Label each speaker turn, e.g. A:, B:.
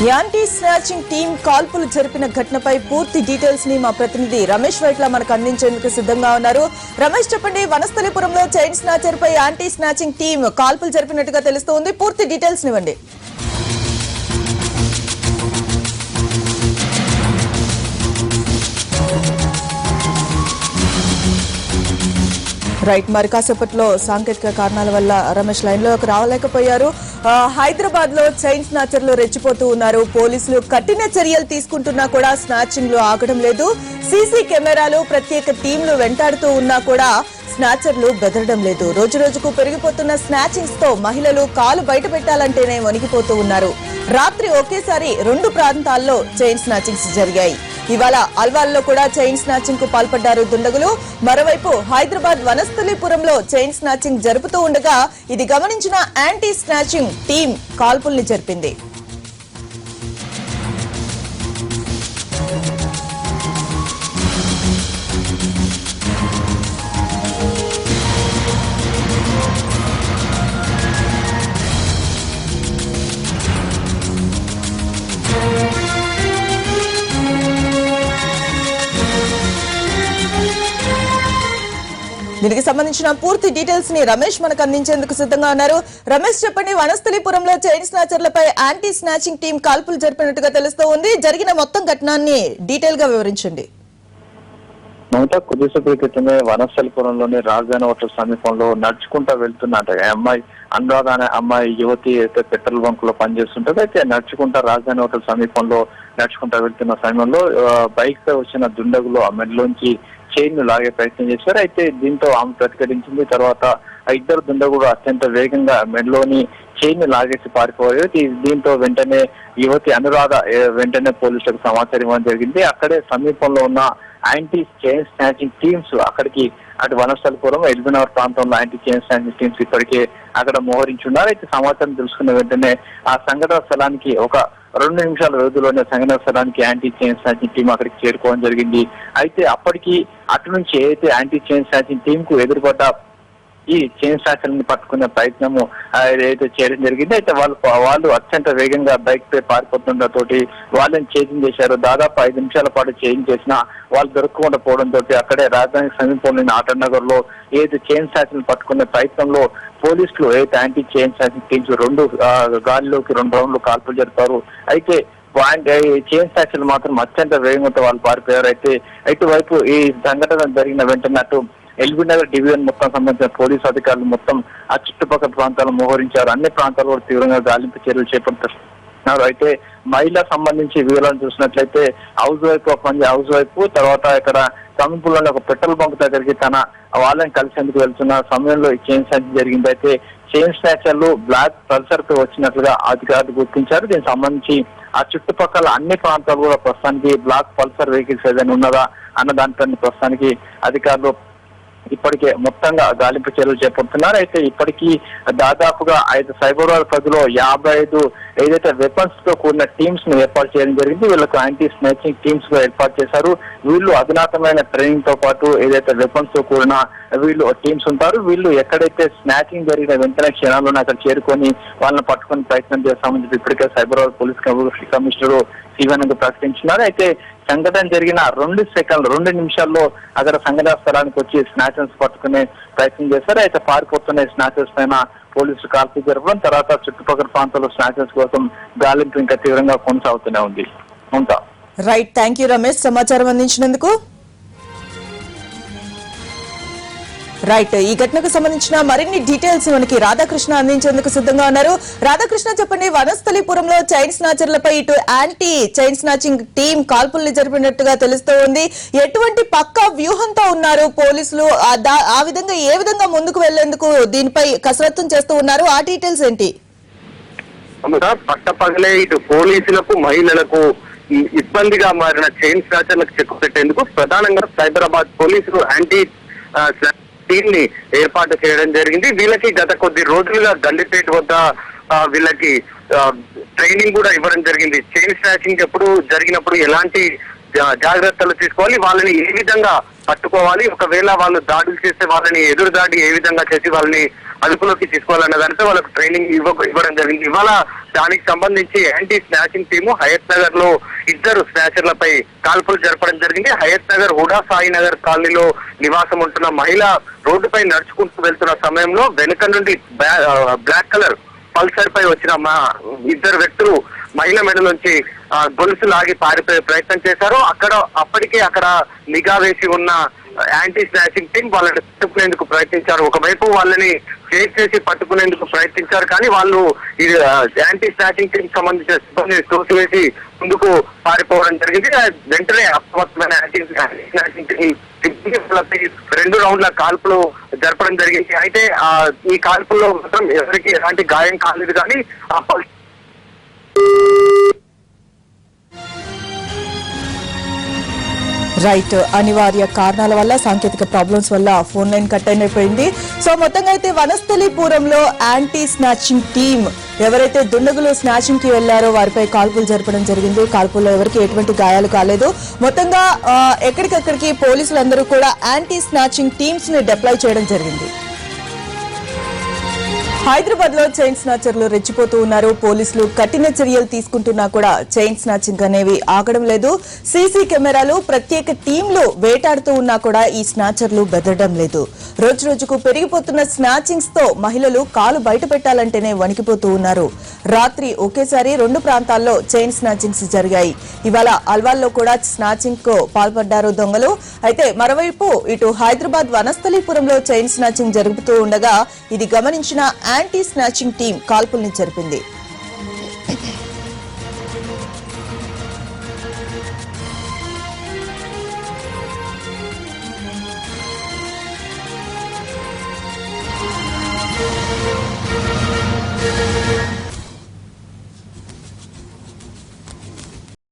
A: Anti snatching team కాల్పులు జరిపిన ఘటనపై పూర్తి డీటెయిల్స్ ని మా ప్రతినిధి రమేష్ వైట్ల మనకు అందించేందుకు సిద్ధంగా ఉన్నారు. రమేష్, చెప్పండి, వనస్థలిపురంలో చైన్ స్నాచర్ పై యాంటీ స్నాచింగ్ టీం కాల్పులు జరిపినట్టుగా తెలుస్తోంది. పూర్తి డీటెయిల్స్ ఇవ్వండి. రైట్, మరి కాసేపట్లో సాంకేతిక కారణాల వల్ల రమేష్ లైన్లోకి రావలేకపోయారు. హైదరాబాద్ లో చైన్ స్నాచర్లు రెచ్చిపోతూ ఉన్నారు. పోలీసులు కఠిన చర్యలు తీసుకుంటున్నా కూడా స్నాచింగ్ లో ఆగడం లేదు. సీసీ కెమెరాలు, ప్రత్యేక టీంలు వెంటాడుతూ ఉన్నా కూడా స్నాచర్లు బెదరడం లేదు. రోజు రోజుకు పెరిగిపోతున్న స్నాచింగ్స్ తో మహిళలు కాలు బయట పెట్టాలంటేనే వణికిపోతూ ఉన్నారు. రాత్రి ఒకేసారి 2 ప్రాంతాల్లో చైన్ స్నాచింగ్స్ జరిగాయి. ఇవాళ అల్వాల్లో కూడా చైన్ స్నాచింగ్ కు పాల్పడ్డారు దుండగులు. మరోవైపు హైదరాబాద్ వనస్థలిపురంలో చైన్ స్నాచింగ్ జరుపుతూ ఉండగా ఇది గమనించిన యాంటీ స్నాచింగ్ టీం కాల్పుల్ని జరిపింది. దీనికి సంబంధించిన పూర్తి డీటెయిల్స్ ని రమేష్ మనకు అందించేందుకు సిద్ధంగా ఉన్నారు. రమేష్, చెప్పండి, వనస్థలిపురంలో చైన్ స్నాచర్లపై యాంటీ స్నాచింగ్ టీం కాల్పులు జరిపినట్టుగా తెలుస్తూ ఉంది. జరిగిన మొత్తం ఘటనాన్ని డీటెయిల్ గా వివరించండి.
B: కొద్దిసేపు క్రితమే వనస్థలిపురంలోని రాజధాని హోటల్ సమీపంలో నడుచుకుంటా వెళ్తున్నట్టు అమ్మాయి అనురాధ అనే అమ్మాయి యువతి అయితే పెట్రోల్ బంక్ లో పనిచేస్తుంటది. అయితే నడుచుకుంటా రాజధాని హోటల్ సమీపంలో నడుచుకుంటా వెళ్తున్న సమయంలో బైక్ పై వచ్చిన దుండగులు ఆ మెడలోంచి చైన్ లాగే ప్రయత్నం చేశారు. అయితే దీంతో ఆమె ప్రతిఘటించింది. తర్వాత ఆ ఇద్దరు దుండగులు అత్యంత వేగంగా మెడలోని చైన్ లాగేసి పారిపోయారు. దీంతో వెంటనే యువతి అనురాధ వెంటనే పోలీసులకు సమాచారం ఇవ్వడం జరిగింది. అక్కడే సమీపంలో ఉన్న యాంటీ చైన్ స్నాచింగ్ టీమ్స్ అక్కడికి అటు వనస్థలిపురం, ఎల్బీనగర్ ప్రాంతంలో యాంటీ చైన్ స్నాచింగ్ టీమ్స్ ఇప్పటికే అక్కడ మోహరించున్నారు. అయితే సమాచారం తెలుసుకున్న వెంటనే ఆ సంఘటన స్థలానికి ఒక 2 నిమిషాల వ్యవధిలోనే సంఘటన స్థలానికి యాంటీ చైన్ స్నాచింగ్ టీం అక్కడికి చేరుకోవడం జరిగింది. అయితే అప్పటికి అటు నుంచి ఏదైతే యాంటీ చైన్ స్నాచింగ్ టీం కు ఎదురుపడ్డ ఈ చైన్ స్నాచర్ని పట్టుకునే ప్రయత్నము ఏదైతే చేయడం జరిగింది. అయితే వాళ్ళు అత్యంత వేగంగా బైక్ పై పారిపోతుండటంతో వాళ్ళని చేజింగ్ చేశారు. దాదాపు 5 నిమిషాల పాటు చేజింగ్ చేసినా వాళ్ళు దొరకకుండా పోవడంతో అక్కడే రాజధాని సమీపంలోని ఆటో నగర్ లో ఏదైతే చైన్ స్నాచర్ని పట్టుకునే ప్రయత్నంలో పోలీసులు ఏదైతే యాంటీ చైన్ స్నాచింగ్ టీమ్స్ 2 గాలిలోకి 2 రౌండ్లు కాల్పులు జరిపారు. అయితే చైన్ స్నాచర్లు మాత్రం అత్యంత వేగంతో వాళ్ళు పారిపోయారు. అయితే ఇటువైపు ఈ సంఘటన జరిగిన వెంటనే అటు ఎల్బీనగర్ డివిజన్ మొత్తం సంబంధించిన పోలీసు అధికారులు మొత్తం ఆ చుట్టుపక్కల ప్రాంతాలు మోహరించారు. అన్ని ప్రాంతాలు కూడా తీవ్రంగా గాలింపు చర్యలు చేపడుతున్నారు. అయితే మహిళ సంబంధించి వివరాలను చూసినట్లయితే హౌస్ వైపు తర్వాత ఇక్కడ సమీపంలోని ఒక పెట్రోల్ బంక్ దగ్గరికి తన వాళ్ళని కలిసేందుకు వెళ్తున్న సమయంలో ఈ చైన్ స్నాచింగ్ జరిగింది. అయితే చైన్ స్నాచర్లు బ్లాక్ పల్సర్ తో వచ్చినట్లుగా అధికారులు గుర్తించారు. దీనికి సంబంధించి ఆ చుట్టుపక్కల అన్ని ప్రాంతాలు కూడా ప్రస్తుతానికి బ్లాక్ పల్సర్ వెహికల్స్ ఏదైనా ఉన్నదా అన్న దానిపై ప్రస్తుతానికి అధికారులు ఇప్పటికే మొత్తంగా గాలింపు చర్యలు చేపడుతున్నారు. అయితే ఇప్పటికీ దాదాపుగా సైబరాబాద్ పరిధిలో 55 ఏదైతే వెపన్స్ తో కూడిన టీమ్స్ ను ఏర్పాటు చేయడం జరిగింది. వీళ్ళకు యాంటీ స్నాచింగ్ టీమ్స్ గా ఏర్పాటు చేశారు. వీళ్ళు అధునాతమైన ట్రైనింగ్ తో పాటు ఏదైతే వెపన్స్ తో కూడిన వీళ్ళు టీమ్స్ ఉంటారు. వీళ్ళు ఎక్కడైతే స్నాచింగ్ జరిగిన వెంటనే క్షణాల్లోనే అక్కడ చేరుకొని వాళ్ళని పట్టుకుని ప్రయత్నం చేస్తామని చెప్పి ఇప్పటికే సైబరాబాద్ పోలీస్ కమిషనర్ శివానంద్ ప్రకటించినారు. అయితే సంఘటన జరిగిన 2 నిమిషాల్లో అక్కడ సంఘటన స్థలానికి వచ్చి స్నాచర్స్ పట్టుకునే ప్రయత్నం చేశారు. అయితే పారిపోతున్న స్నాచర్స్ పైన పోలీసులు కాల్పులు జరపడం, తర్వాత చుట్టుపక్కల ప్రాంతాల్లో స్నాచర్స్ కోసం గాలింపు ఇంకా తీవ్రంగా కొనసాగుతూనే ఉంది.
A: రైట్, థ్యాంక్ యూ రమేష్, సమాచారం అందించినందుకు. రైట్, ఈ ఘటనకు సంబంధించిన మరిన్ని డీటెయిల్స్ మనకి రాధాకృష్ణ అందించేందుకు సిద్ధంగా ఉన్నారు. రాధాకృష్ణ, చెప్పండి, వనస్థలిపురంలో చైన్ స్నాచర్లపై ఇటు యాంటీ చైన్ స్నాచింగ్ టీం కాల్పుల్ని జరిపినట్టుగా తెలుస్తూ ఉంది. ఎటువంటి పక్కా వ్యూహంతో ఉన్నారు పోలీసులు? ఆ విధంగా ఏ విధంగా ముందుకు వెళ్లేందుకు దీనిపై కసరత్తు చేస్తూ ఉన్నారు? ఆ డీటెయిల్స్ ఏంటి?
C: పట్టపగలే ఇటు పోలీసులకు మహిళలకు ఇబ్బందిగా మారిన చైన్ స్నాచర్లకు చెక్కు పెట్టేందుకు ప్రధానంగా సైబరాబాద్ పోలీసులు యాంటీ టీం ని ఏర్పాటు చేయడం జరిగింది. వీళ్ళకి గత కొద్ది రోజులుగా గల్లీపేట వద్ద వీళ్ళకి ట్రైనింగ్ కూడా ఇవ్వడం జరిగింది. చైన్ స్నాచింగ్ ఎప్పుడు జరిగినప్పుడు ఎలాంటి జాగ్రత్తలు తీసుకోవాలి, వాళ్ళని ఏ విధంగా పట్టుకోవాలి. ఒకవేళ వాళ్ళు దాడులు చేస్తే వాళ్ళని ఎదురు దాడి ఏ విధంగా చేసి వాళ్ళని అదుపులోకి తీసుకోవాలన్న దానిపై వాళ్ళకు ట్రైనింగ్ ఇవ్వడం జరిగింది. ఇవాళ దానికి సంబంధించి anti snatching team Hayat Nagar లో 2 స్నాచర్లపై కాల్పులు జరపడం జరిగింది. హయత్ నగర్ హుడా సాయి నగర్ కాలనీలో నివాసం ఉంటున్న మహిళ రోడ్డుపై నడుచుకుంటూ వెళ్తున్న సమయంలో వెనుక నుండి బ్లాక్ కలర్ పల్సర్ పై వచ్చిన 2 వ్యక్తులు మహిళ మెడ నుంచి గొలుసు లాగి పారిపోయే ప్రయత్నం చేశారు. అప్పటికే అక్కడ నిఘా వేసి ఉన్న యాంటీ స్నాచింగ్ టీం వాళ్ళని పట్టుకునేందుకు ప్రయత్నించారు. ఒకవైపు వాళ్ళని చేజ్ చేసి పట్టుకునేందుకు ప్రయత్నించారు, కానీ వాళ్ళు ఈ యాంటీ స్నాచింగ్ టీం సంబంధించిన సిబ్బందిని తోసివేసి ముందుకు పారిపోవడం జరిగింది. వెంటనే అప్రమత్తమైన యాంటీ స్నాచింగ్ టీం 2 రౌండ్ల కాల్పులు జరపడం జరిగింది. అయితే ఈ కాల్పుల్లో మాత్రం ఎవరికి ఎలాంటి గాయం కాలేదు, కానీ
A: రైట్, అనివార్య కారణాల వల్ల సాంకేతిక ప్రాబ్లమ్స్ వల్ల ఫోన్ లైన్ కట్ అయిపోయింది. సో మొత్తంగా అయితే వనస్థలీపురంలో యాంటీ స్నాచింగ్ టీమ్ ఎవరైతే దుండగులు స్నాచింగ్ కి వెళ్లారో వారిపై కాల్పులు జరపడం జరిగింది. కాల్పుల్లో ఎవరికి ఎటువంటి గాయాలు కాలేదు. మొత్తంగా ఎక్కడికక్కడికి పోలీసులందరూ కూడా యాంటీ స్నాచింగ్ టీమ్స్ ని డిప్లాయ్ చేయడం జరిగింది. హైదరాబాద్ లో చైన్ స్నాచర్లు రెచ్చిపోతూ ఉన్నారు. పోలీసులు కఠిన చర్యలు తీసుకుంటున్నా కూడా చైన్ స్నాచింగ్ అనేవి ఆగడం లేదు. సీసీ కెమెరాలు, ప్రత్యేక టీంలు వేటాడుతూ ఉన్నా కూడా ఈ స్నాచర్లు బెదరడం లేదు. రోజు రోజుకు పెరిగిపోతున్న స్నాచింగ్స్ తో మహిళలు కాలు బయట పెట్టాలంటేనే వణికిపోతూ ఉన్నారు. రాత్రి ఒకేసారి 2 ప్రాంతాల్లో చైన్ స్నాచింగ్స్ జరిగాయి. ఇవాళ అల్వాల్లో కూడా స్నాచింగ్ కు పాల్పడ్డారు దొంగలు. అయితే మరోవైపు ఇటు హైదరాబాద్ వనస్థలీపురంలో చైన్ స్నాచింగ్ జరుగుతూ ఉండగా ఇది గమనించిన యాంటీ స్నాచింగ్ టీం కాల్పుల్ని జరిపింది.